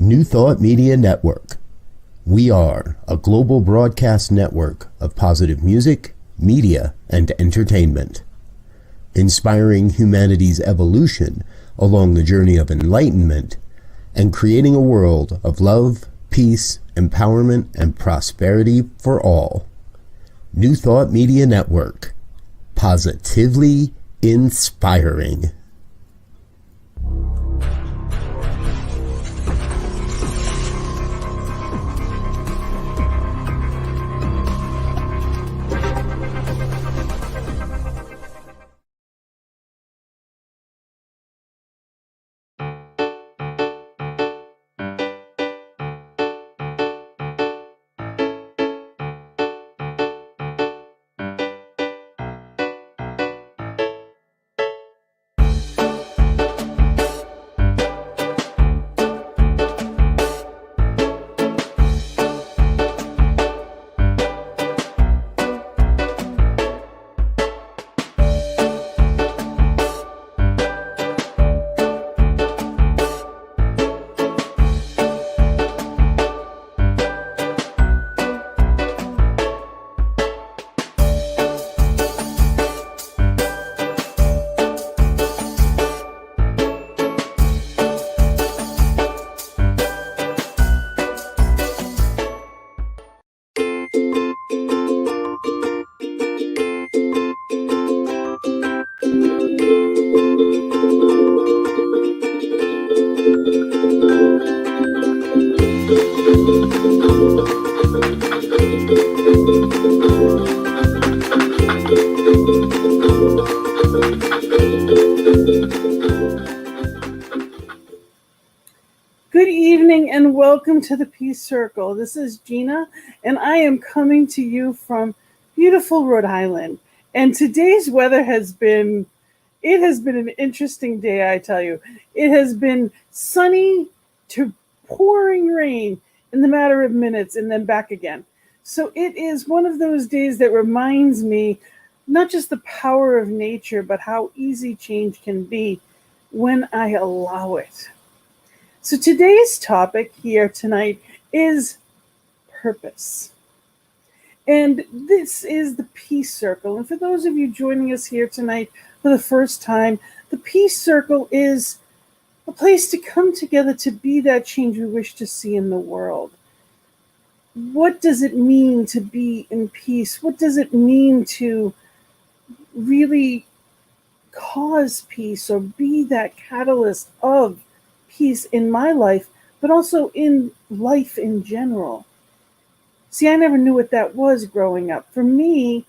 New Thought Media Network. We are a global broadcast network of positive music, media, and entertainment, inspiring humanity's evolution along the journey of enlightenment and creating a world of love, peace, empowerment, and prosperity for all. New Thought Media Network. Positively inspiring. Good evening and welcome to the Peace Circle. This is Gina and I am coming to you from beautiful Rhode Island. And today's weather has been an interesting day, I tell you. It has been sunny to pouring rain in the matter of minutes and then back again. So it is one of those days that reminds me not just the power of nature, but how easy change can be when I allow it. So today's topic here tonight is purpose. And this is the Peace Circle. And for those of you joining us here tonight for the first time, the Peace Circle is a place to come together to be that change we wish to see in the world. What does it mean to be in peace? What does it mean to really cause peace or be that catalyst of peace in my life, but also in life in general? See, I never knew what that was growing up. For me,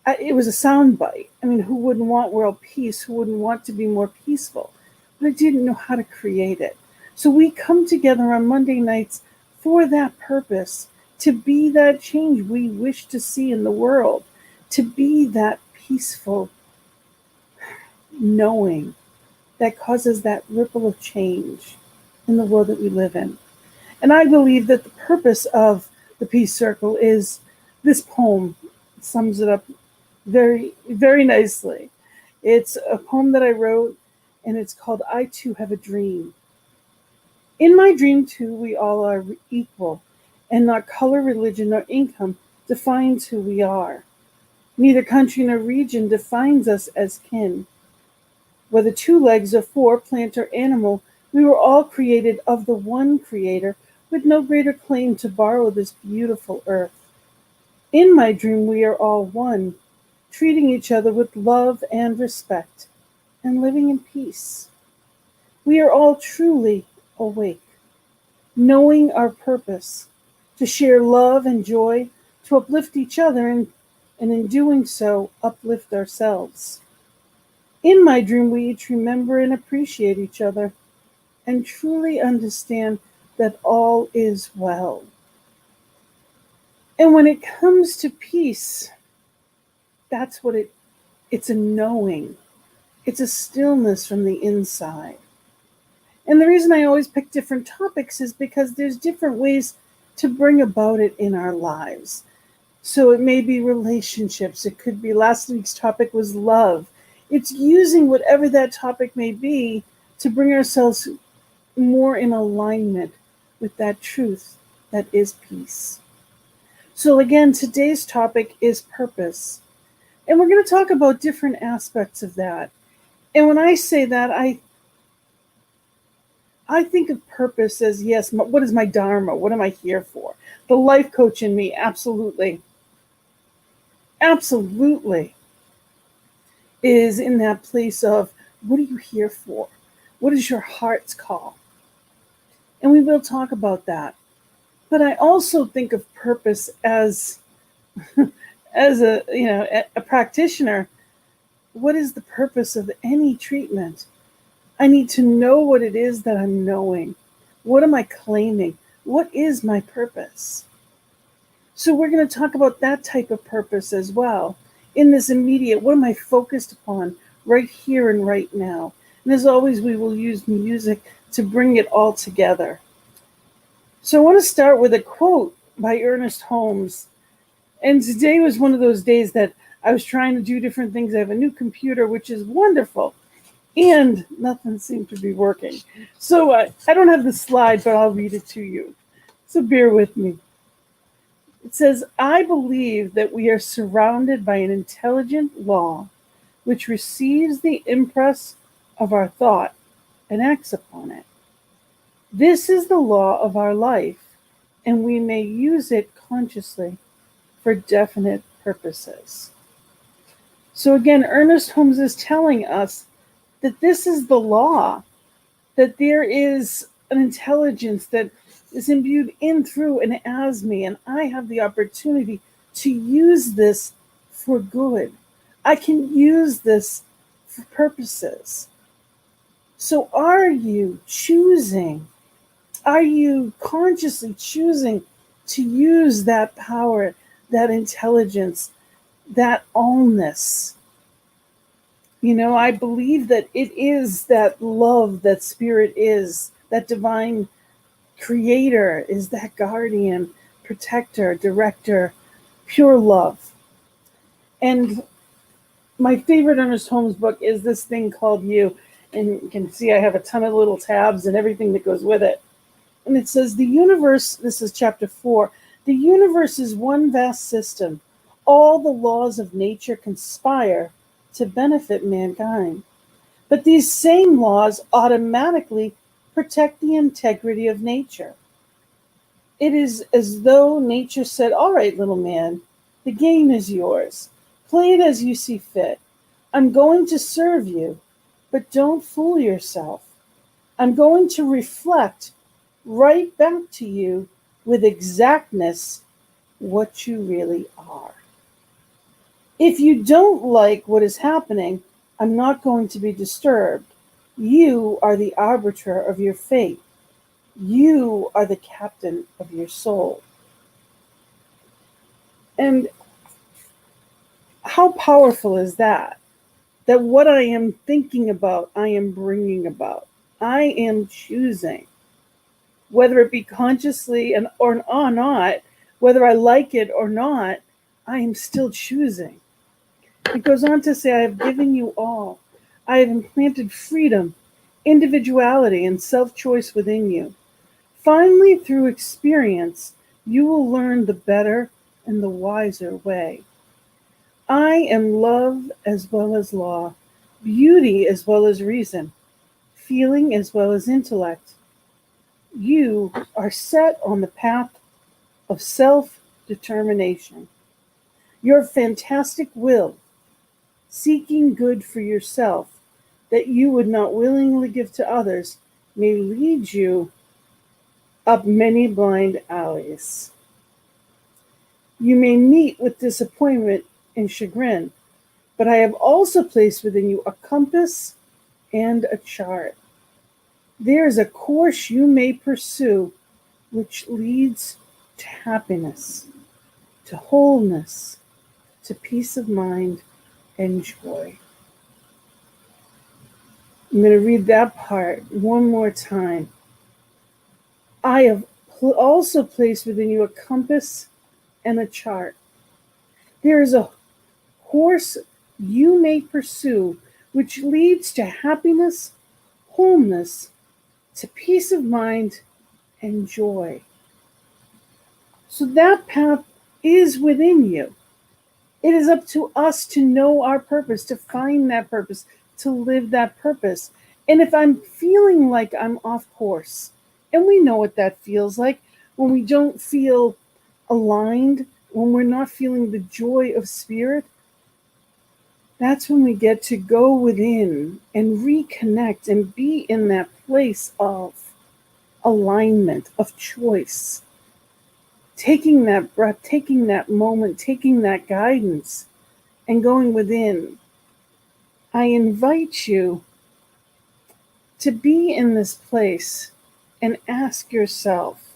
it was a soundbite. I mean, who wouldn't want world peace? Who wouldn't want to be more peaceful? But I didn't know how to create it. So we come together on Monday nights for that purpose, to be that change we wish to see in the world, to be that peaceful knowing that causes that ripple of change in the world that we live in. And I believe that the purpose of the Peace Circle is this poem. It sums it up very, very nicely. It's a poem that I wrote, and it's called I Too Have a Dream. In my dream, too, we all are equal, and not color, religion, nor income defines who we are. Neither country nor region defines us as kin. Whether 2 legs or 4, plant or animal, we were all created of the one Creator with no greater claim to borrow this beautiful earth. In my dream, we are all one, treating each other with love and respect, and living in peace. We are all truly awake, knowing our purpose, to share love and joy, to uplift each other, and in doing so, uplift ourselves. In my dream, we each remember and appreciate each other and truly understand that all is well. And when it comes to peace, that's what it's a knowing. It's a stillness from the inside. And the reason I always pick different topics is because there's different ways to bring about it in our lives. So it may be relationships. It could be last week's topic was love. It's using whatever that topic may be to bring ourselves more in alignment with that truth that is peace. So, again, today's topic is purpose. And we're going to talk about different aspects of that. And when I say that, I think of purpose as, yes, what is my dharma? What am I here for? The life coach in me, absolutely, absolutely, is in that place of, what are you here for? What is your heart's call? And we will talk about that. But I also think of purpose as as a practitioner. What is the purpose of any treatment? I need to know what it is that I'm knowing. What am I claiming? What is my purpose? So we're going to talk about that type of purpose as well. In this immediate, what am I focused upon right here and right now? And as always, we will use music to bring it all together. So I want to start with a quote by Ernest Holmes. And today was one of those days that I was trying to do different things. I have a new computer, which is wonderful, and nothing seemed to be working. So I don't have the slide, but I'll read it to you. So bear with me. It says, I believe that we are surrounded by an intelligent law which receives the impress of our thought and acts upon it. This is the law of our life, and we may use it consciously for definite purposes. So again, Ernest Holmes is telling us that this is the law, that there is an intelligence that is imbued in, through, and as me, and I have the opportunity to use this for good. I can use this for purposes. So are you choosing? Are you consciously choosing to use that power, that intelligence, that allness? I believe that it is that love that spirit is, that divine creator is that guardian, protector, director, pure love. And my favorite Ernest Holmes book is this thing called You. And you can see I have a ton of little tabs and everything that goes with it. And it says, the universe, this is chapter 4, the universe is one vast system. All the laws of nature conspire to benefit mankind. But these same laws automatically protect the integrity of nature. It is as though nature said, all right, little man, the game is yours. Play it as you see fit. I'm going to serve you, but don't fool yourself. I'm going to reflect right back to you with exactness what you really are. If you don't like what is happening, I'm not going to be disturbed. You are the arbiter of your fate. You are the captain of your soul. And how powerful is that? That what I am thinking about, I am bringing about. I am choosing. Whether it be consciously or not, whether I like it or not, I am still choosing. It goes on to say, I have given you all. I have implanted freedom, individuality, and self-choice within you. Finally, through experience, you will learn the better and the wiser way. I am love as well as law, beauty as well as reason, feeling as well as intellect. You are set on the path of self-determination. Your fantastic will, seeking good for yourself that you would not willingly give to others, may lead you up many blind alleys. You may meet with disappointment and chagrin, but I have also placed within you a compass and a chart. There is a course you may pursue which leads to happiness, to wholeness, to peace of mind and joy. I'm going to read that part one more time. I have also placed within you a compass and a chart. There is a course you may pursue which leads to happiness, wholeness, to peace of mind and joy. So that path is within you. It is up to us to know our purpose, to find that purpose, to live that purpose. And if I'm feeling like I'm off course, and we know what that feels like when we don't feel aligned, when we're not feeling the joy of spirit, that's when we get to go within and reconnect and be in that place of alignment, of choice. Taking that breath, taking that moment, taking that guidance, and going within. I invite you to be in this place and ask yourself,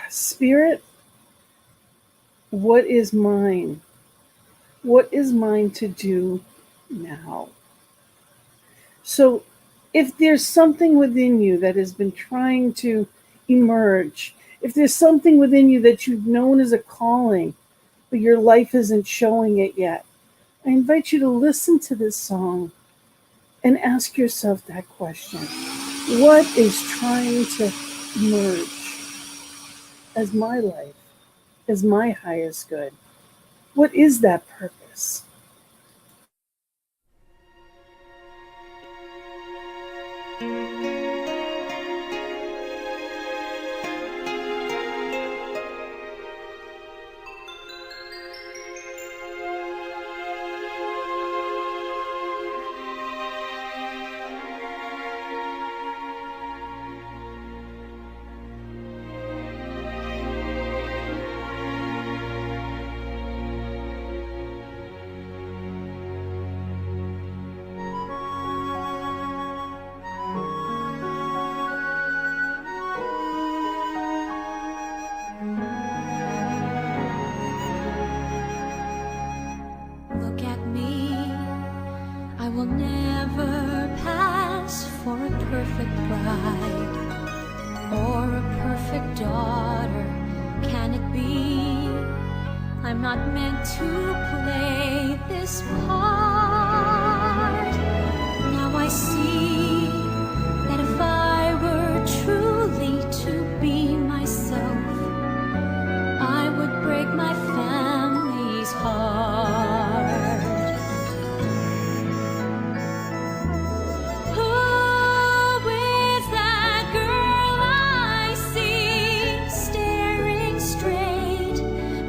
Spirit, what is mine? What is mine to do now? So if there's something within you that has been trying to emerge, if there's something within you that you've known as a calling, but your life isn't showing it yet, I invite you to listen to this song and ask yourself that question. What is trying to emerge as my life, as my highest good? What is that purpose? Look at me, I will never pass for a perfect bride or a perfect daughter. Can it be? I'm not meant to play this part. Now I see that if I were truly to be myself, I would break my family's heart. Who is that girl I see staring straight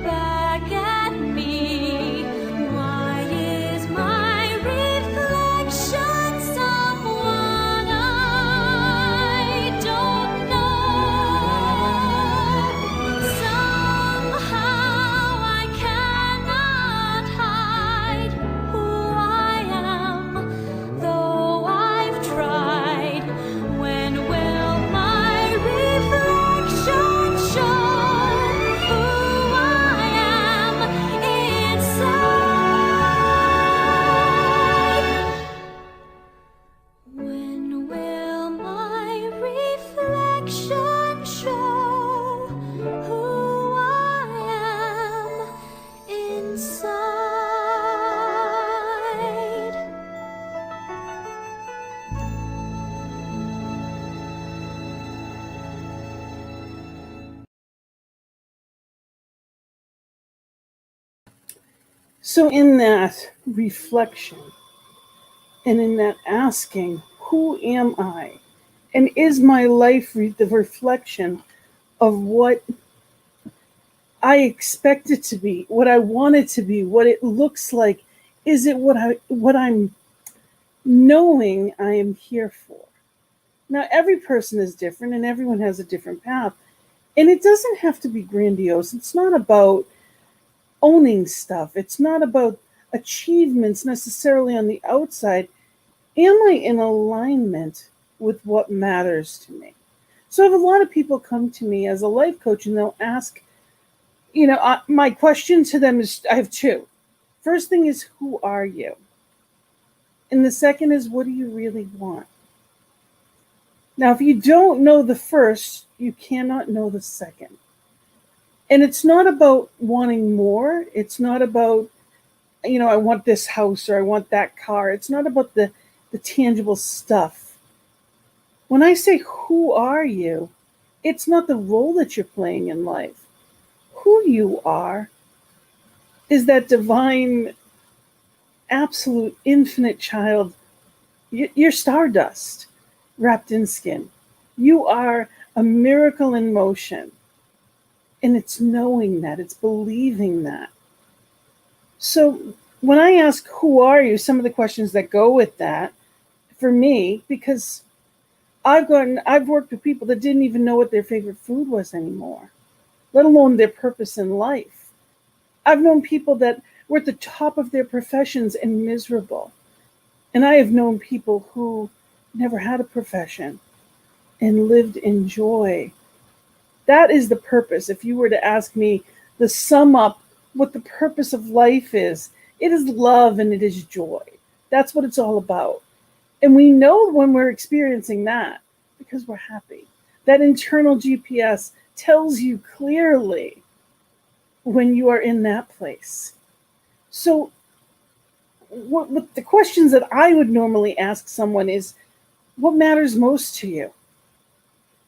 back at me? Why is my reflection someone I don't know? Somehow I cannot hide who I am, though I've tried. When will my reflection show who I am inside? When will my reflection show who I am inside? So, in that reflection and in that asking, who am I? And is my life the reflection of what I expect it to be, what I want it to be, what it looks like? Is it what I'm knowing I am here for? Now, every person is different and everyone has a different path. And it doesn't have to be grandiose. It's not about owning stuff. It's not about achievements necessarily on the outside. Am I in alignment with what matters to me? So I have a lot of people come to me as a life coach and they'll ask, my question to them is, I have two. First thing is, who are you? And the second is, what do you really want? Now, if you don't know the first, you cannot know the second. And it's not about wanting more. It's not about, I want this house or I want that car. It's not about the tangible stuff. When I say, who are you? It's not the role that you're playing in life. Who you are is that divine, absolute, infinite child. You're stardust wrapped in skin. You are a miracle in motion. And it's knowing that, it's believing that. So when I ask, who are you? Some of the questions that go with that for me, because I've worked with people that didn't even know what their favorite food was anymore, let alone their purpose in life. I've known people that were at the top of their professions and miserable. And I have known people who never had a profession and lived in joy. That is the purpose. If you were to ask me the sum up what the purpose of life is, it is love and it is joy. That's what it's all about. And we know when we're experiencing that because we're happy. That internal GPS tells you clearly when you are in that place. So what the questions that I would normally ask someone is, what matters most to you?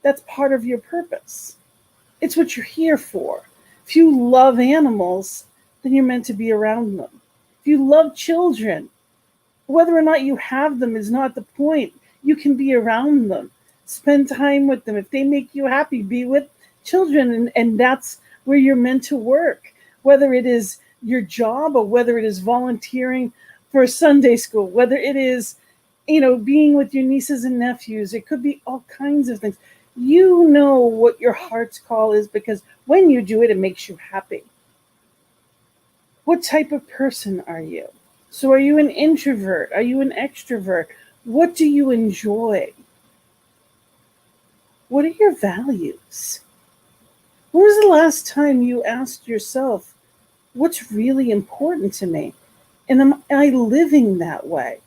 That's part of your purpose. It's what you're here for. If you love animals, then you're meant to be around them. If you love children, whether or not you have them is not the point. You can be around them. Spend time with them. If they make you happy, be with children. And that's where you're meant to work. Whether it is your job or whether it is volunteering for a Sunday school, whether it is, being with your nieces and nephews, it could be all kinds of things. You know what your heart's call is because when you do it, it makes you happy. What type of person are you? So are you an introvert? Are you an extrovert? What do you enjoy? What are your values? When was the last time you asked yourself, what's really important to me? And am I living that way?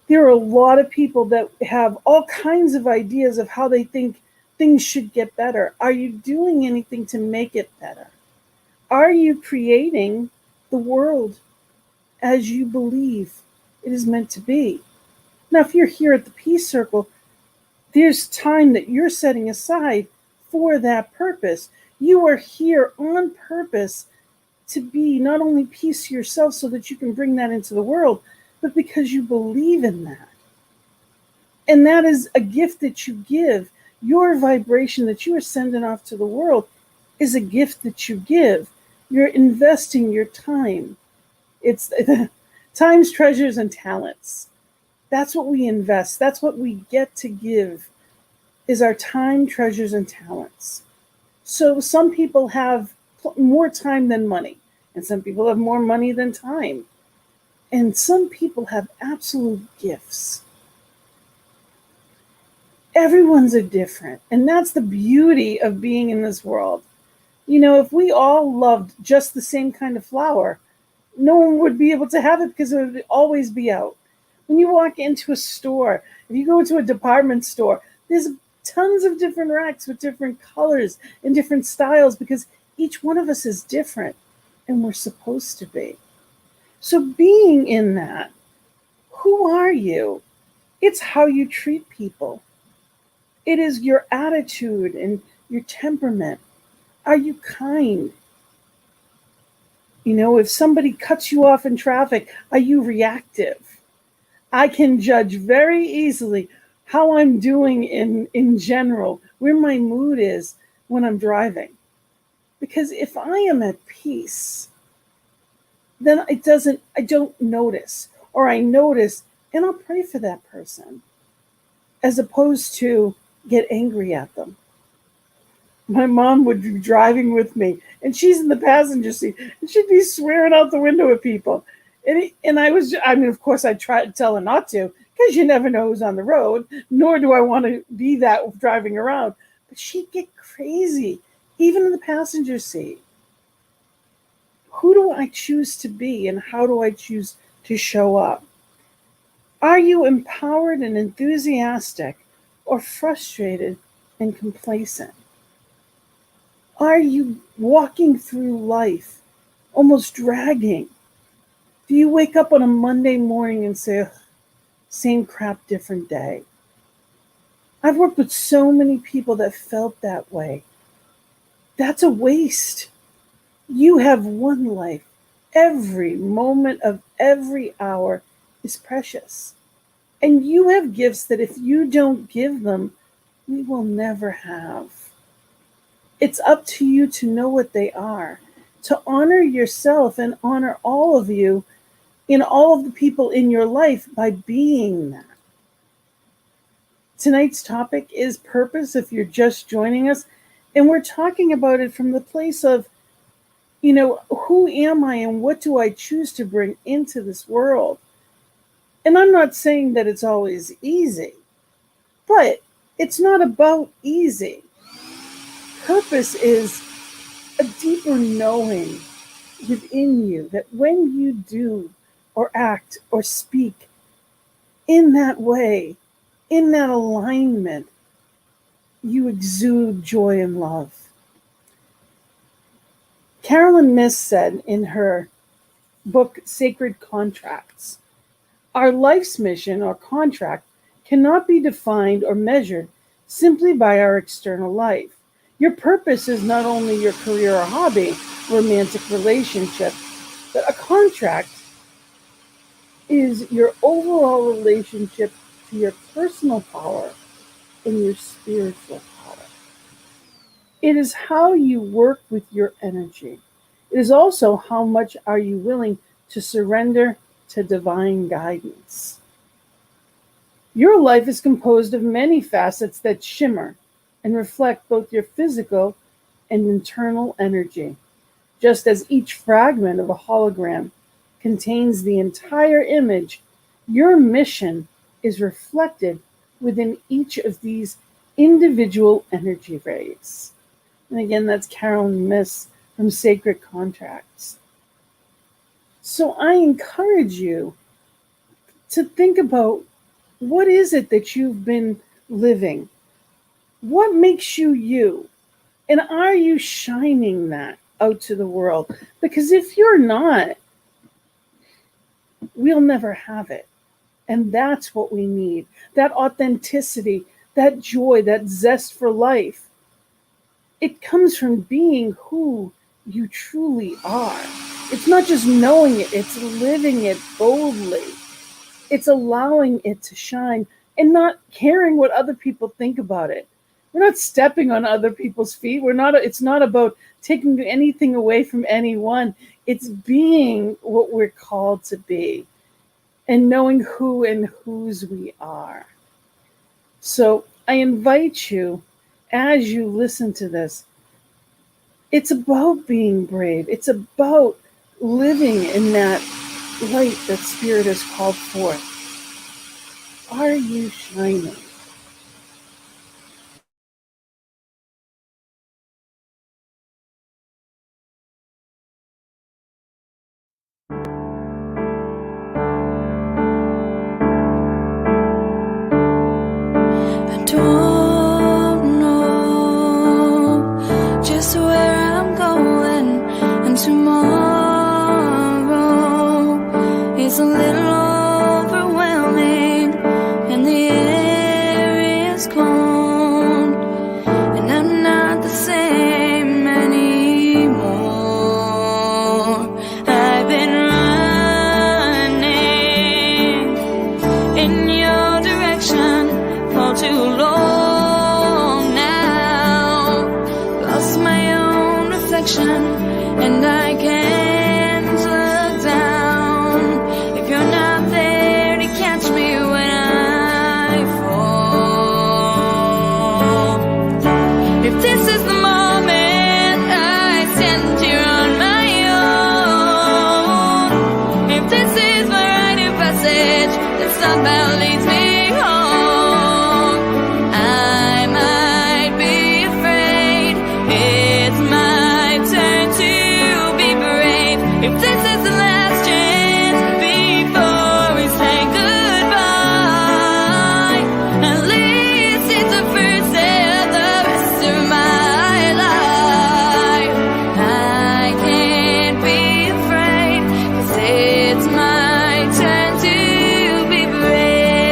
There are a lot of people that have all kinds of ideas of how they think things should get better. Are you doing anything to make it better? Are you creating the world as you believe it is meant to be? Now, if you're here at the Peace Circle, there's time that you're setting aside for that purpose. You are here on purpose to be not only peace yourself so that you can bring that into the world, but because you believe in that. And that is a gift that you give. Your vibration that you are sending off to the world is a gift that you give. You're investing your time. It's times, treasures, and talents. That's what we invest. That's what we get to give, is our time, treasures, and talents. So some people have more time than money, and some people have more money than time. And some people have absolute gifts. Everyone's a different, and that's the beauty of being in this world. If we all loved just the same kind of flower, no one would be able to have it because it would always be out. When you walk into a store, if you go into a department store, there's tons of different racks with different colors and different styles because each one of us is different, and we're supposed to be. So being in that, who are you? It's how you treat people. It is your attitude and your temperament. Are you kind? If somebody cuts you off in traffic, are you reactive? I can judge very easily how I'm doing in general, where my mood is when I'm driving. Because if I am at peace, then I don't notice, or I notice and I'll pray for that person as opposed to get angry at them. My mom would be driving with me and she's in the passenger seat and she'd be swearing out the window at people. And of course I try to tell her not to because you never know who's on the road, nor do I want to be that driving around. But she'd get crazy, even in the passenger seat. Who do I choose to be and how do I choose to show up? Are you empowered and enthusiastic or frustrated and complacent? Are you walking through life almost dragging? Do you wake up on a Monday morning and say, same crap, different day? I've worked with so many people that felt that way. That's a waste. You have one life. Every moment of every hour is precious. And you have gifts that if you don't give them, we will never have. It's up to you to know what they are, to honor yourself and honor all of you in all of the people in your life by being that. Tonight's topic is purpose, if you're just joining us, and we're talking about it from the place of, who am I and what do I choose to bring into this world? And I'm not saying that it's always easy, but it's not about easy. Purpose is a deeper knowing within you that when you do or act or speak in that way, in that alignment, you exude joy and love. Carolyn Myss said in her book, Sacred Contracts, our life's mission or contract cannot be defined or measured simply by our external life. Your purpose is not only your career or hobby, romantic relationship, but a contract is your overall relationship to your personal power and your spiritual power. It is how you work with your energy. It is also how much are you willing to surrender to divine guidance. Your life is composed of many facets that shimmer and reflect both your physical and internal energy. Just as each fragment of a hologram contains the entire image, your mission is reflected within each of these individual energy rays. And again, that's Carolyn Myss from Sacred Contracts. So I encourage you to think about, what is it that you've been living? What makes you you? And are you shining that out to the world? Because if you're not, we'll never have it. And that's what we need. That authenticity, that joy, that zest for life. It comes from being who you truly are. It's not just knowing it, it's living it boldly. It's allowing it to shine and not caring what other people think about it. We're not stepping on other people's feet. It's not about taking anything away from anyone. It's being what we're called to be and knowing who and whose we are. So I invite you, as you listen to this, it's about being brave. It's about living in that light that Spirit has called forth. Are you shining? I don't know just where I'm going, and tomorrow is a little overwhelming, and the air is cold, and I'm not the same anymore. I've been running in your direction for too long now, lost my own reflection, and I can't look down if you're not there to catch me when I fall. If this is the moment I stand here on my own, if this is my rite of passage that somehow leads me home, I might be afraid. It's my turn to be brave. If this is the last chance before we say goodbye, at least it's the first day of the rest of my life. I can't be afraid, 'cause it's my turn to be brave.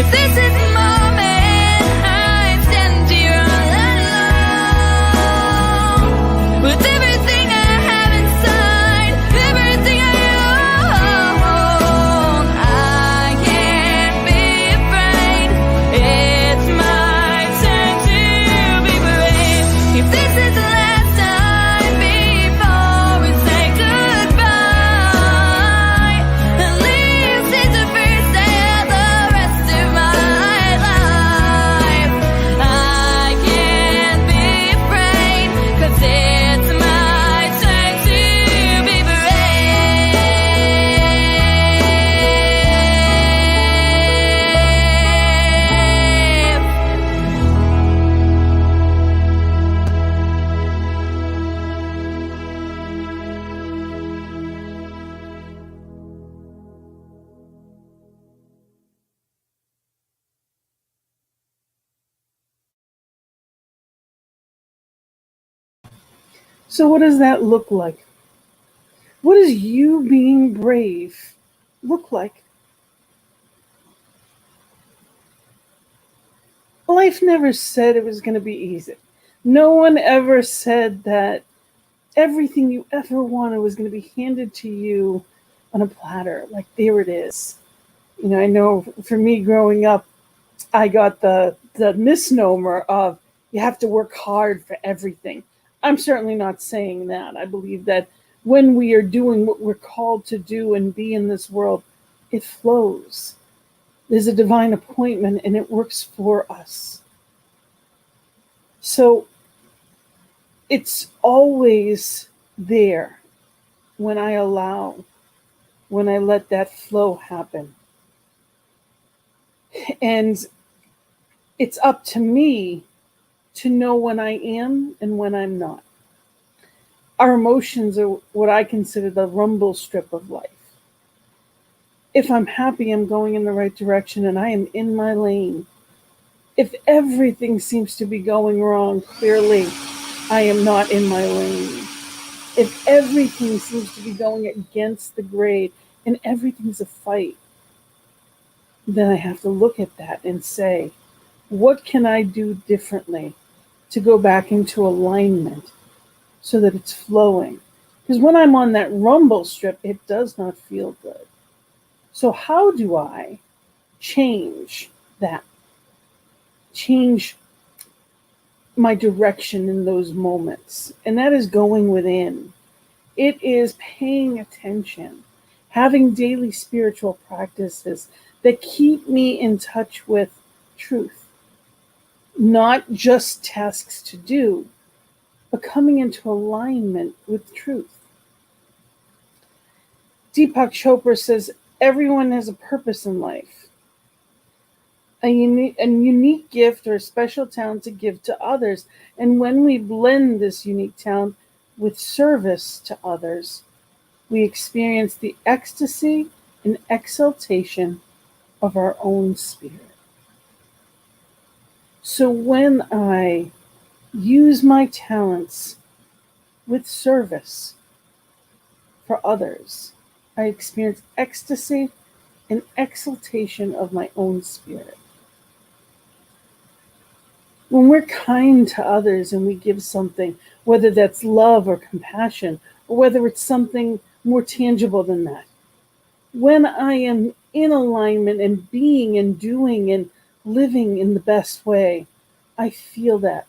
If this is the moment, I stand here all alone with everything I have inside, everything I own. I can't be afraid. It's my turn to be brave. If this is the last time before we say goodbye, at least it's the first day of the rest of my life. I can't be afraid, 'cause it's my turn to be brave. So, what does that look like? What does you being brave look like? Life never said it was going to be easy. No one ever said that everything you ever wanted was going to be handed to you on a platter, like there it is. I know for me growing up, I got the misnomer of you have to work hard for everything. I'm certainly not saying that. I believe that when we are doing what we're called to do and be in this world, it flows. There's a divine appointment and it works for us. So it's always there when I allow, when I let that flow happen. And it's up to me to know when I am and when I'm not. Our emotions are what I consider the rumble strip of life. If I'm happy, I'm going in the right direction and I am in my lane. If everything seems to be going wrong, clearly I am not in my lane. If everything seems to be going against the grade and everything's a fight, then I have to look at that and say, what can I do differently to go back into alignment so that it's flowing? Because when I'm on that rumble strip, it does not feel good. So how do I change that? Change my direction in those moments. And that is going within. It is paying attention, having daily spiritual practices that keep me in touch with truth. Not just tasks to do, but coming into alignment with truth. Deepak Chopra says, everyone has a purpose in life, a unique gift or a special talent to give to others. And when we blend this unique talent with service to others, we experience the ecstasy and exaltation of our own spirit. So when I use my talents with service for others, I experience ecstasy and exaltation of my own spirit. When we're kind to others and we give something, whether that's love or compassion, or whether it's something more tangible than that, when I am in alignment and being and doing and living in the best way, I feel that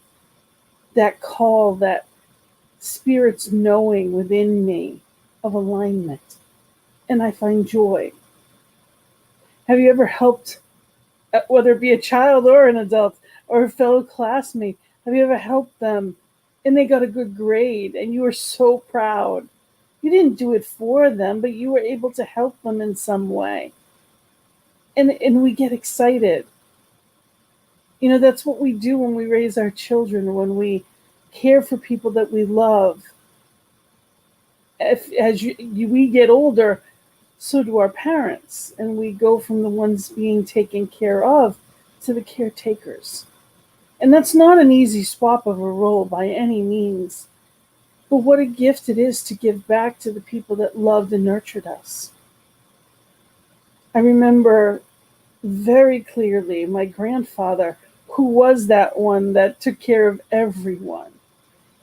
call, that spirit's knowing within me of alignment, and I find joy. Have you ever helped, whether it be a child or an adult or a fellow classmate, have you ever helped them and they got a good grade and you were so proud? You didn't do it for them, but you were able to help them in some way. And we get excited. That's what we do when we raise our children, when we care for people that we love. We get older, so do our parents, and we go from the ones being taken care of to the caretakers. And that's not an easy swap of a role by any means, but what a gift it is to give back to the people that loved and nurtured us. I remember very clearly my grandfather, who was that one that took care of everyone.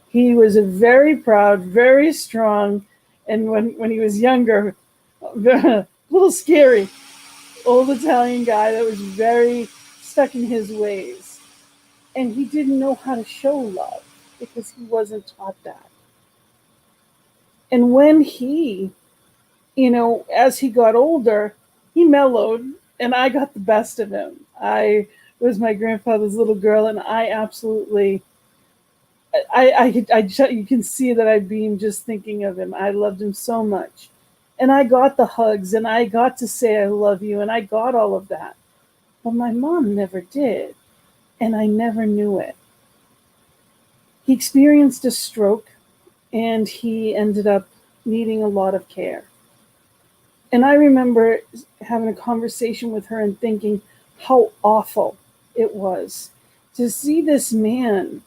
He was a very proud, very strong, and when he was younger, a little scary, old Italian guy that was very stuck in his ways. And he didn't know how to show love because he wasn't taught that. And when he, as he got older, he mellowed and I got the best of him. I was my grandfather's little girl and I absolutely, you can see that I beamed just thinking of him. I loved him so much. And I got the hugs and I got to say I love you and I got all of that. But my mom never did. And I never knew it. He experienced a stroke and he ended up needing a lot of care. And I remember having a conversation with her and thinking how awful it was to see this man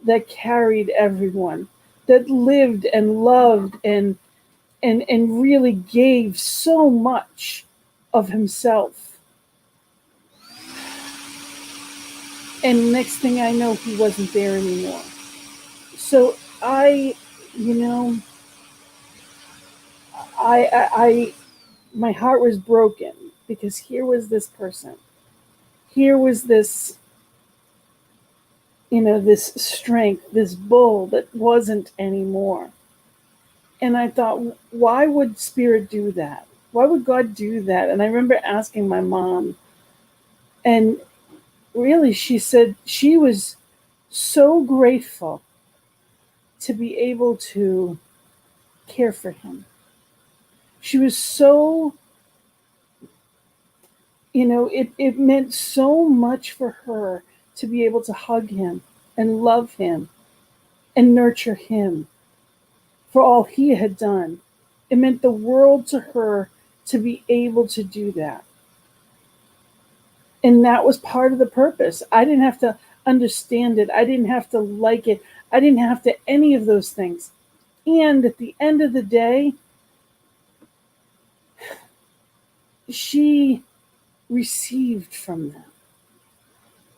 that carried everyone, that lived and loved and really gave so much of himself. And next thing I know, he wasn't there anymore. So I my heart was broken because here was this person. Here was this, this strength, this bull that wasn't anymore. And I thought, why would Spirit do that? Why would God do that? And I remember asking my mom, and really she said she was so grateful to be able to care for him. She was so, it meant so much for her to be able to hug him and love him and nurture him for all he had done. It meant the world to her to be able to do that. And that was part of the purpose. I didn't have to understand it. I didn't have to like it. I didn't have to any of those things. And at the end of the day, she received from them.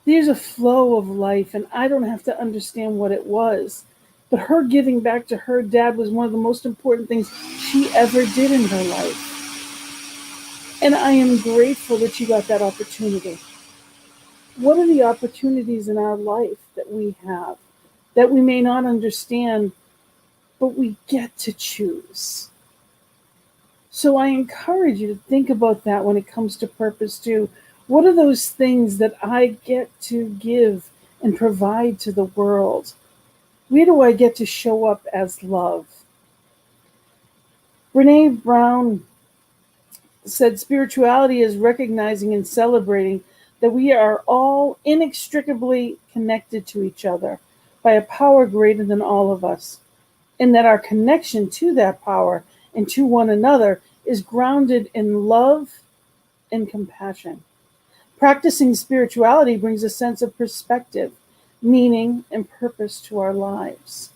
There's a flow of life, and I don't have to understand what it was. But her giving back to her dad was one of the most important things she ever did in her life. And I am grateful that she got that opportunity. What are the opportunities in our life that we have that we may not understand, but we get to choose? So I encourage you to think about that when it comes to purpose too. What are those things that I get to give and provide to the world? Where do I get to show up as love? Brene Brown said spirituality is recognizing and celebrating that we are all inextricably connected to each other by a power greater than all of us, and that our connection to that power and to one another is grounded in love and compassion. Practicing spirituality brings a sense of perspective, meaning, and purpose to our lives.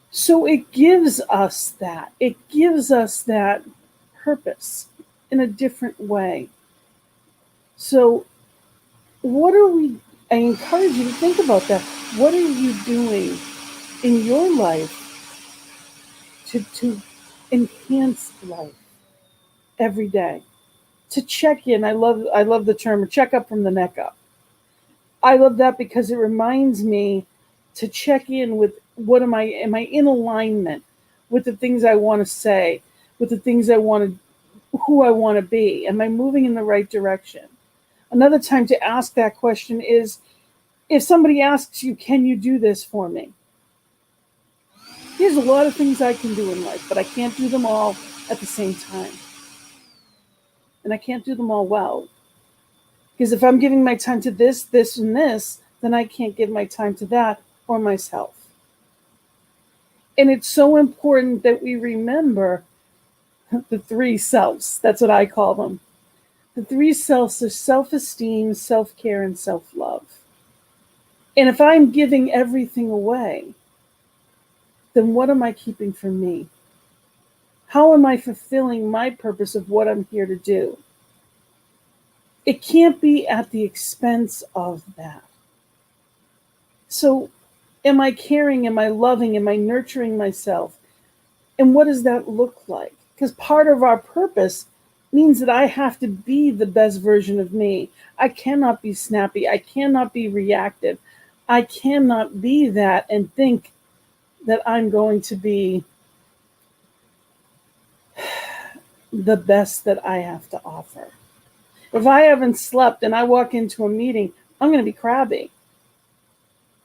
So it gives us that. It gives us that purpose in a different way. So I encourage you to think about that. What are you doing in your life to enhance life every day? To check in. I love the term check up from the neck up. I love that because it reminds me to check in with am I in alignment with the things I want to say, with the things I want to, who I want to be? Am I moving in the right direction? Another time to ask that question is if somebody asks you, can you do this for me? There's a lot of things I can do in life, but I can't do them all at the same time. And I can't do them all well. Because if I'm giving my time to this, this, and this, then I can't give my time to that or myself. And it's so important that we remember the three selves. That's what I call them. The three selves are self-esteem, self-care, and self-love. And if I'm giving everything away, then what am I keeping for me? How am I fulfilling my purpose of what I'm here to do? It can't be at the expense of that. So am I caring? Am I loving? Am I nurturing myself? And what does that look like? Because part of our purpose means that I have to be the best version of me. I cannot be snappy. I cannot be reactive. I cannot be that and think that I'm going to be the best that I have to offer. If I haven't slept and I walk into a meeting, I'm going to be crabby.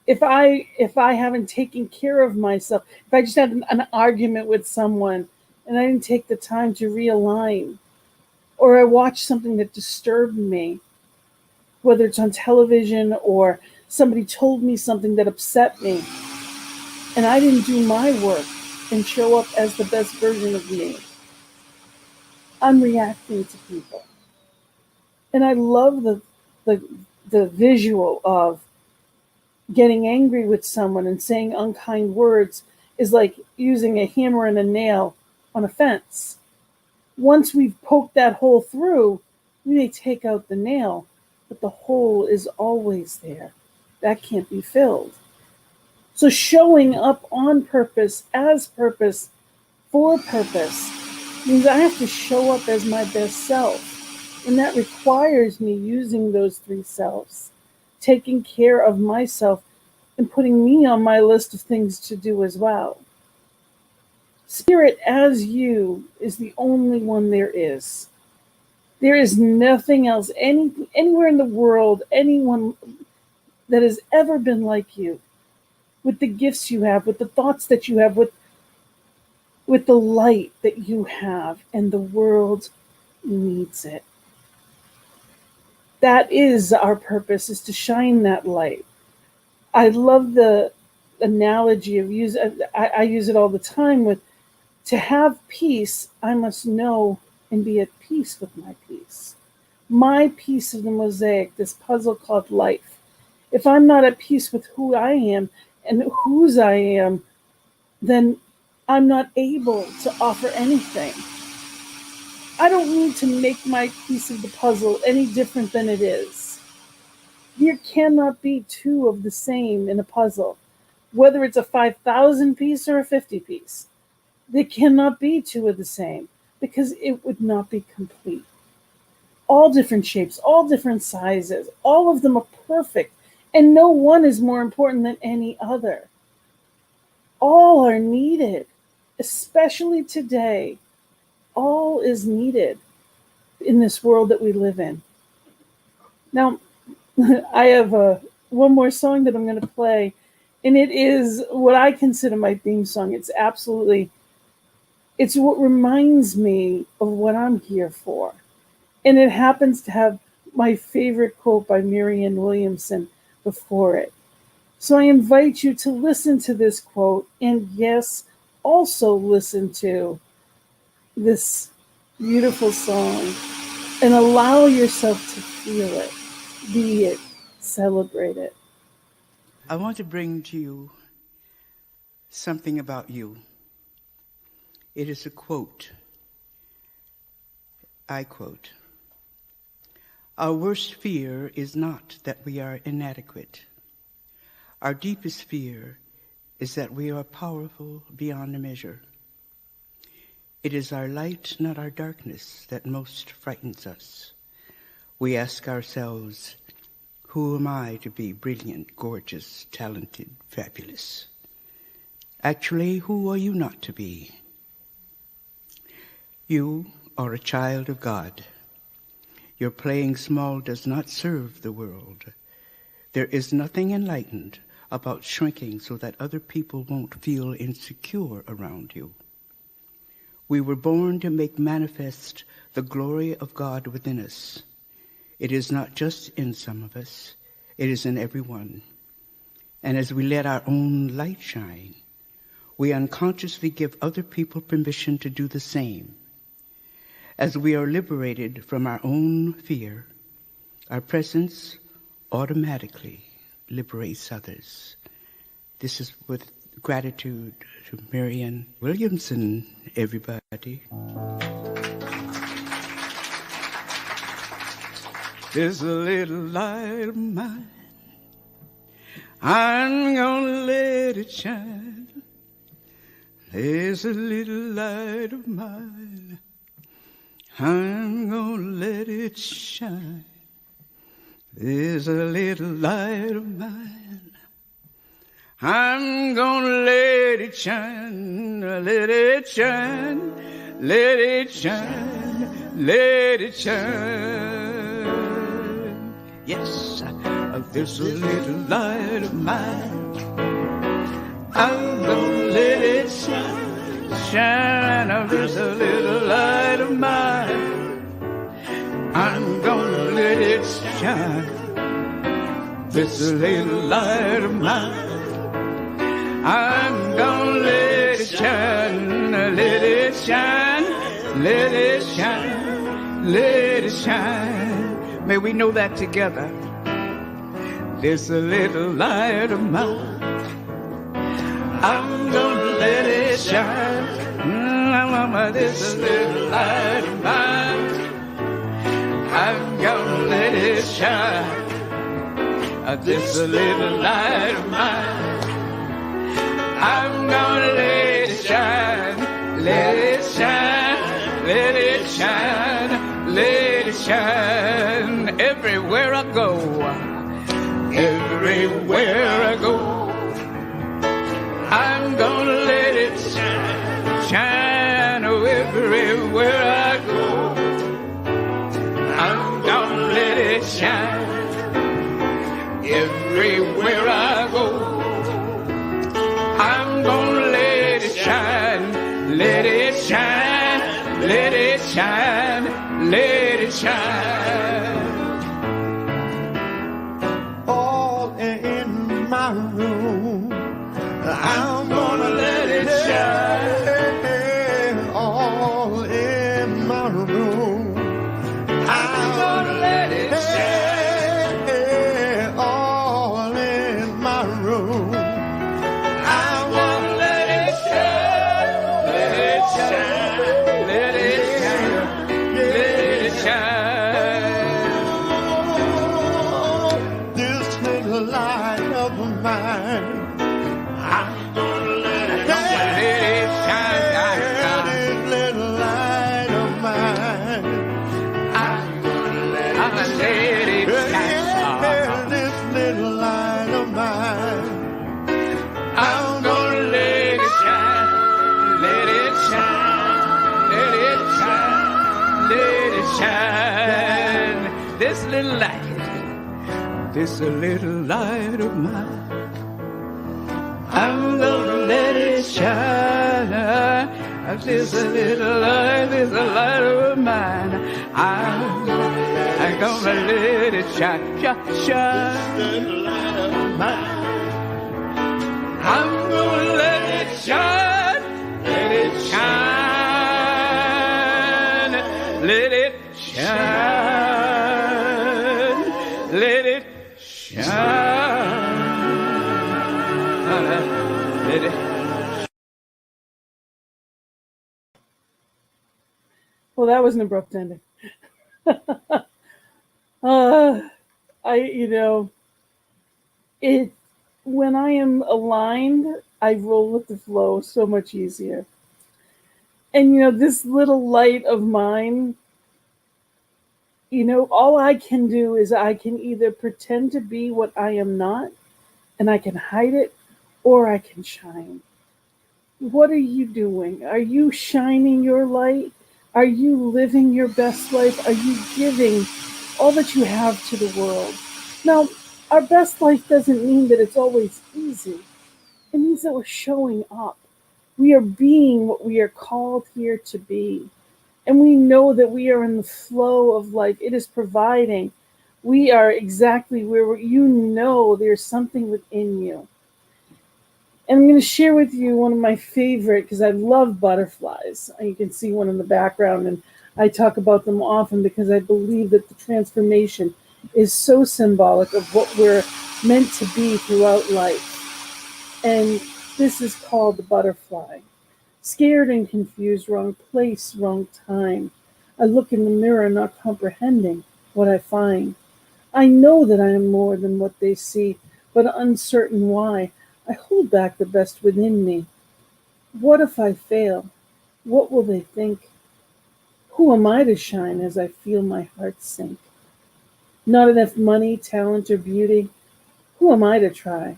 If I haven't taken care of myself, if I just had an argument with someone and I didn't take the time to realign, or I watched something that disturbed me, whether it's on television or somebody told me something that upset me, and I didn't do my work and show up as the best version of me, I'm reacting to people. And I love the visual of getting angry with someone and saying unkind words is like using a hammer and a nail on a fence. Once we've poked that hole through, we may take out the nail, but the hole is always there. That can't be filled. So showing up on purpose, as purpose, for purpose, means I have to show up as my best self. And that requires me using those three selves, taking care of myself and putting me on my list of things to do as well. Spirit as you is the only one there is. There is nothing else, anywhere in the world, anyone that has ever been like you, with the gifts you have, with the thoughts that you have, with the light that you have, and the world needs it. That is our purpose, is to shine that light. I love the analogy of I use it all the time with, to have peace, I must know and be at peace with my peace. My piece of the mosaic, this puzzle called life. If I'm not at peace with who I am and whose I am, then I'm not able to offer anything. I don't need to make my piece of the puzzle any different than it is. There cannot be two of the same in a puzzle, whether it's a 5,000 piece or a 50 piece. There cannot be two of the same because it would not be complete. All different shapes, all different sizes, all of them are perfect, and no one is more important than any other. All are needed, especially today. All is needed in this world that we live in. Now, I have one more song that I'm going to play, and it is what I consider my theme song. It's what reminds me of what I'm here for. And it happens to have my favorite quote by Marianne Williamson before it. So I invite you to listen to this quote, and yes, also listen to this beautiful song and allow yourself to feel it, be it, celebrate it. I want to bring to you something about you. It is a quote. I quote, "Our worst fear is not that we are inadequate. Our deepest fear is that we are powerful beyond measure. It is our light, not our darkness, that most frightens us. We ask ourselves, who am I to be brilliant, gorgeous, talented, fabulous? Actually, who are you not to be? You are a child of God. Your playing small does not serve the world. There is nothing enlightened about shrinking so that other people won't feel insecure around you. We were born to make manifest the glory of God within us. It is not just in some of us, it is in everyone. And as we let our own light shine, we unconsciously give other people permission to do the same. As we are liberated from our own fear, our presence automatically liberates others. This is with gratitude to Marianne Williamson, everybody. This little light of mine, I'm gonna let it shine. There's a little light of mine, I'm gonna let it shine. There's a little light of mine, I'm gonna let it shine. Let it shine, let it shine, let it shine. Yes, there's a little light of mine, I'm gonna let it shine, shine. There's a little light of mine, I'm gonna let it shine. There's a little light of mine, I'm gonna let it shine. Let it shine, let it shine, let it shine. May we know that together. There's a little light of mine, I'm gonna let it shine. There's a little light of mine, I'm gonna let it shine. There's a little light of mine, I'm gonna let it shine. Let it shine, let it shine, let it shine. Everywhere I go, everywhere I go, I'm gonna let it shine, shine. Oh, everywhere I go, I'm gonna let it shine. Everywhere I go, I'm gonna let it shine. Let it shine, let it shine, let it shine. All in my room, I'm gonna let it shine. All in my room, I'm gonna let it shine. All in my room, I'm gonna let it shine. Let it shine, let it shine, let it shine. This little light of mine, I'm gonna let it shine. Let it shine. This little light of mine, I'm gonna let it shine. this little light of mine, I'm gonna let it shine. Let it shine. Let it shine. Let it shine. This little light of mine, I'm gonna let it shine. This little light of mine, I'm gonna let it shine. Shine. I'm gonna let it shine. Let it shine. Let it shine. Let it shine. Let it. Well, that was an abrupt ending. It when I am aligned, I roll with the flow so much easier. And this little light of mine, all I can do is I can either pretend to be what I am not, and I can hide it, or I can shine. What are you doing? Are you shining your light? Are you living your best life? Are you giving all that you have to the world? Now, our best life doesn't mean that it's always easy. It means that we're showing up. We are being what we are called here to be. And we know that we are in the flow of life. It is providing. We are exactly where there's something within you. And I'm going to share with you one of my favorite, because I love butterflies. You can see one in the background, and I talk about them often because I believe that the transformation is so symbolic of what we're meant to be throughout life. And this is called the butterfly. Scared and confused, wrong place, wrong time. I look in the mirror, not comprehending what I find. I know that I am more than what they see, but uncertain why, I hold back the best within me. What if I fail? What will they think? Who am I to shine as I feel my heart sink? Not enough money, talent, or beauty? Who am I to try?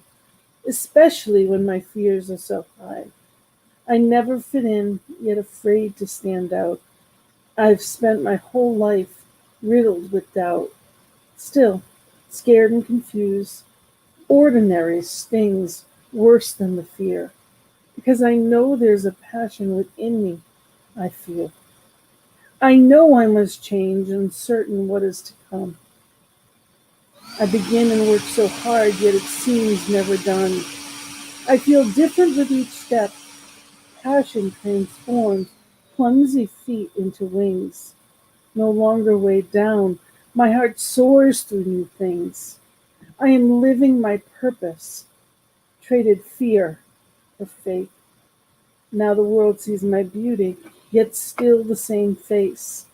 Especially when my fears are so high. I never fit in, yet afraid to stand out. I've spent my whole life riddled with doubt. Still, scared and confused, ordinary stings worse than the fear, because I know there's a passion within me I feel. I know I must change, uncertain what is to come. I begin and work so hard, yet it seems never done. I feel different with each step. Passion transforms clumsy feet into wings. No longer weighed down, my heart soars through new things. I am living my purpose, traded fear for faith. Now the world sees my beauty, yet still the same face.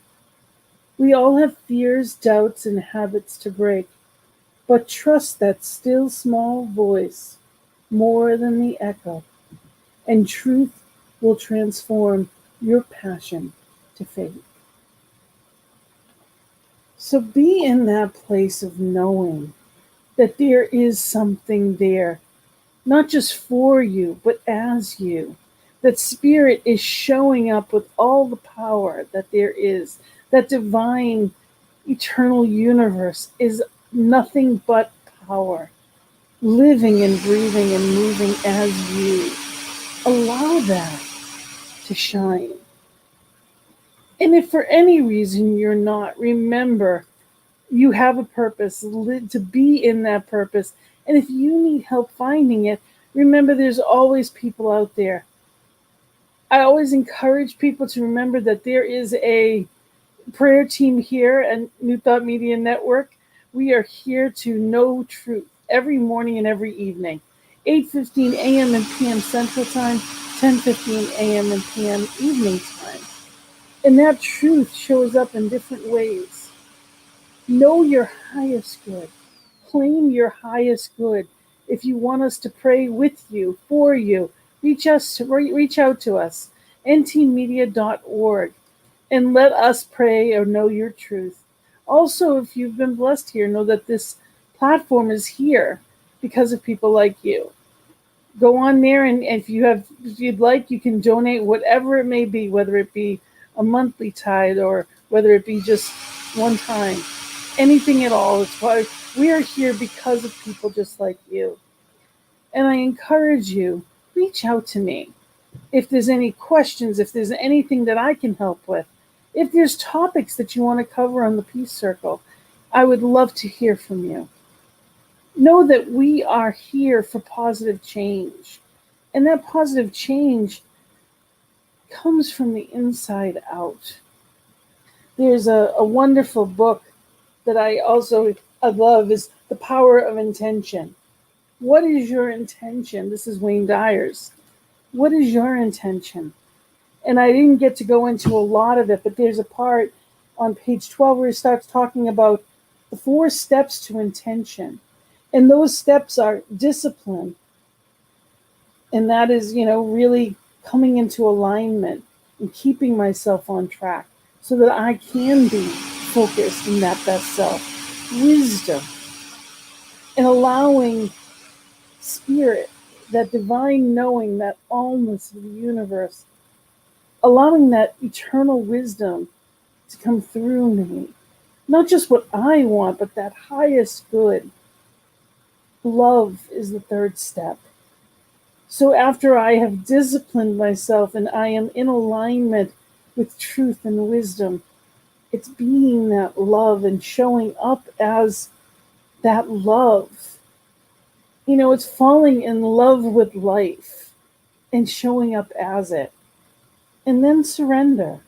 We all have fears, doubts, and habits to break, but trust that still small voice more than the echo, and truth will transform your passion to faith. So be in that place of knowing that there is something there, not just for you, but as you. That spirit is showing up with all the power that there is. That divine, eternal universe is nothing but power, living and breathing and moving as you. Allow that to shine. And if for any reason you're not, remember you have a purpose, to be in that purpose. And if you need help finding it, remember there's always people out there. I always encourage people to remember that there is a prayer team here at New Thought Media Network. We are here to know truth every morning and every evening. 8:15 a.m. and p.m. Central Time, 10:15 a.m. and p.m. evening time. And that truth shows up in different ways. Know your highest good. Claim your highest good. If you want us to pray with you, for you, reach out to us, ntmedia.org, and let us pray or know your truth. Also, if you've been blessed here, know that this platform is here because of people like you. Go on there, and if you'd like, you can donate whatever it may be, whether it be a monthly tithe or whether it be just one time. Anything at all. It's why we are here, because of people just like you. And I encourage you, reach out to me. If there's any questions, if there's anything that I can help with, if there's topics that you want to cover on the Peace Circle, I would love to hear from you. Know that we are here for positive change. And that positive change comes from the inside out. There's a wonderful book that I love, is The Power of Intention. What is your intention? This is Wayne Dyer's. What is your intention? And I didn't get to go into a lot of it, but there's a part on page 12 where he starts talking about the 4 steps to intention. And those steps are discipline. And that is, really coming into alignment and keeping myself on track so that I can be focused in that best self. Wisdom. And allowing spirit, that divine knowing, that allness of the universe, allowing that eternal wisdom to come through me. Not just what I want, but that highest good. Love is the 3rd step. So after I have disciplined myself and I am in alignment with truth and wisdom, it's being that love and showing up as that love. It's falling in love with life and showing up as it. And then surrender.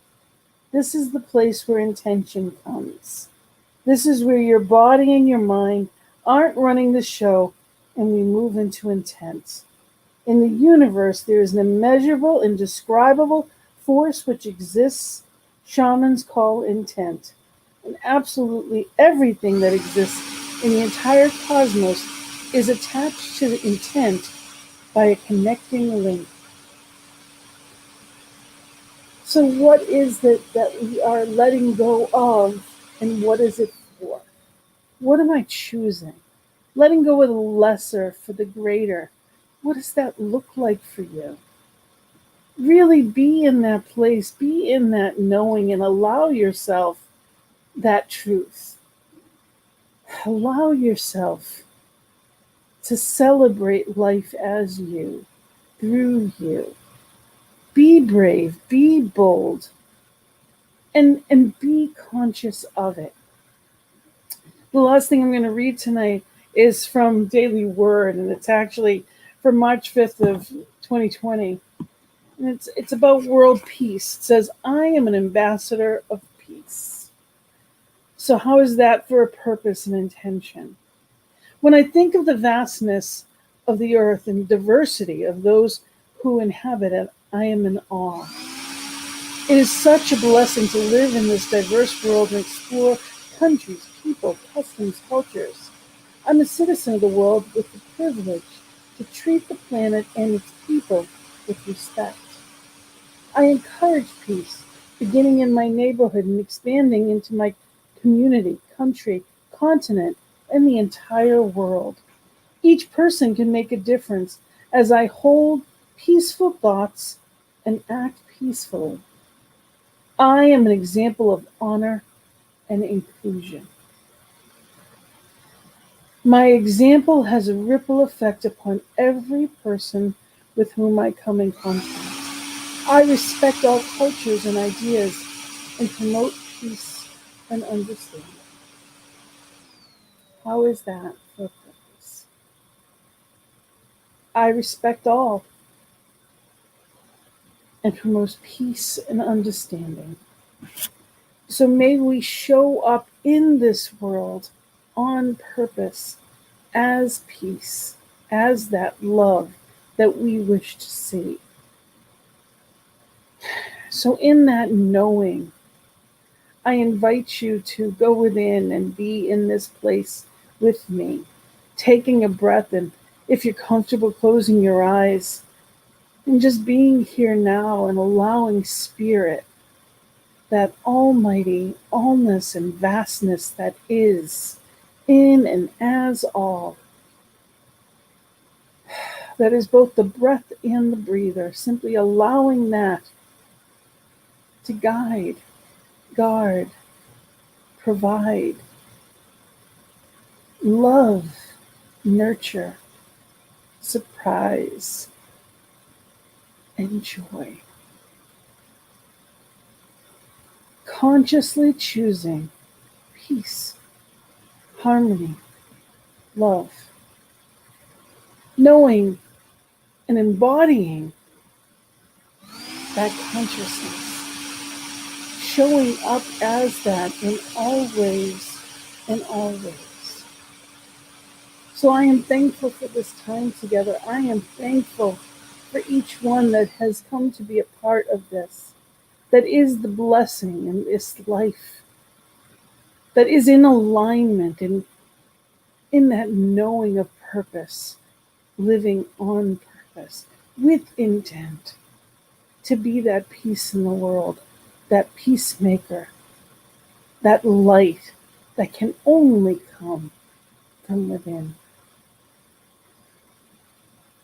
This is the place where intention comes. This is where your body and your mind aren't running the show, and we move into intent. In the universe, there is an immeasurable, indescribable force which exists, shamans call intent. And absolutely everything that exists and the entire cosmos is attached to the intent by a connecting link. So what is it that we are letting go of, and what is it for? What am I choosing? Letting go of the lesser for the greater. What does that look like for you? Really be in that place, be in that knowing, and allow yourself that truth. Allow yourself to celebrate life as you, through you. Be brave, be bold, and be conscious of it. The last thing I'm going to read tonight is from Daily Word, and it's actually from March 5th of 2020. And it's about world peace. It says, I am an ambassador of peace. So how is that for a purpose and intention? When I think of the vastness of the earth and diversity of those who inhabit it, I am in awe. It is such a blessing to live in this diverse world and explore countries, people, customs, cultures. I'm a citizen of the world with the privilege to treat the planet and its people with respect. I encourage peace, beginning in my neighborhood and expanding into my community, country, continent, and the entire world. Each person can make a difference as I hold peaceful thoughts and act peacefully. I am an example of honor and inclusion. My example has a ripple effect upon every person with whom I come in contact. I respect all cultures and ideas and promote peace and understanding. How is that for purpose? I respect all and promote peace and understanding. So may we show up in this world on purpose as peace, as that love that we wish to see. So in that knowing, I invite you to go within and be in this place with me, taking a breath, and if you're comfortable, closing your eyes and just being here now and allowing Spirit, that almighty allness and vastness that is in and as all, that is both the breath and the breather, simply allowing that to guide, guard, provide, love, nurture, surprise, and joy. Consciously choosing peace, harmony, love, knowing and embodying that consciousness, showing up as that in all ways and always. So I am thankful for this time together. I am thankful for each one that has come to be a part of this, that is the blessing in this life, that is in alignment and in that knowing of purpose, living on purpose, with intent, to be that peace in the world, that peacemaker, that light that can only come from within.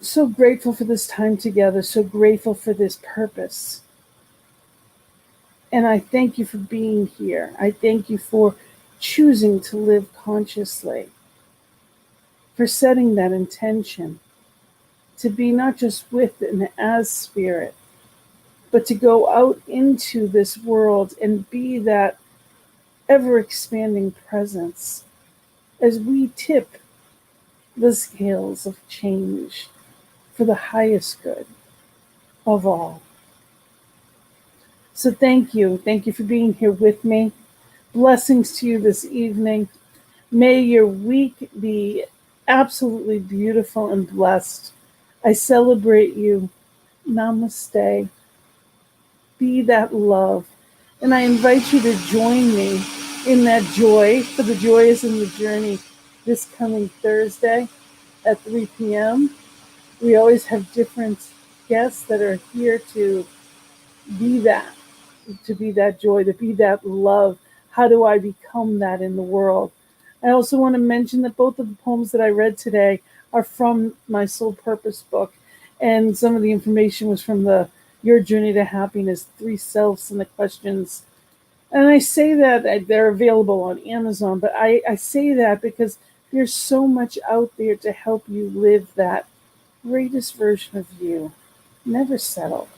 So grateful for this time together, so grateful for this purpose. And I thank you for being here. I thank you for choosing to live consciously, for setting that intention to be not just with and as Spirit, but to go out into this world and be that ever-expanding presence as we tip the scales of change for the highest good of all. So thank you. Thank you for being here with me. Blessings to you this evening. May your week be absolutely beautiful and blessed. I celebrate you. Namaste. Be that love. And I invite you to join me in that joy, for the joy is in the journey this coming Thursday at 3 p.m. We always have different guests that are here to be that, joy, to be that love. How do I become that in the world? I also want to mention that both of the poems that I read today are from my Soul Purpose book, and some of the information was from the Your Journey to Happiness, 3 Selves and the Questions. And I say that they're available on Amazon, but I say that because there's so much out there to help you live that greatest version of you. Never settle.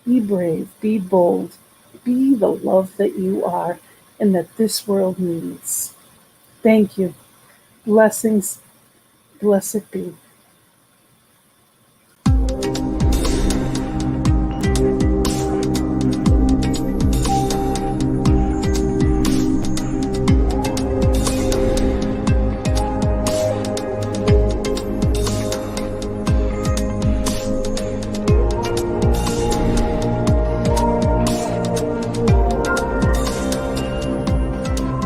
Be brave, be bold, be the love that you are and that this world needs. Thank you. Blessings. Blessed be.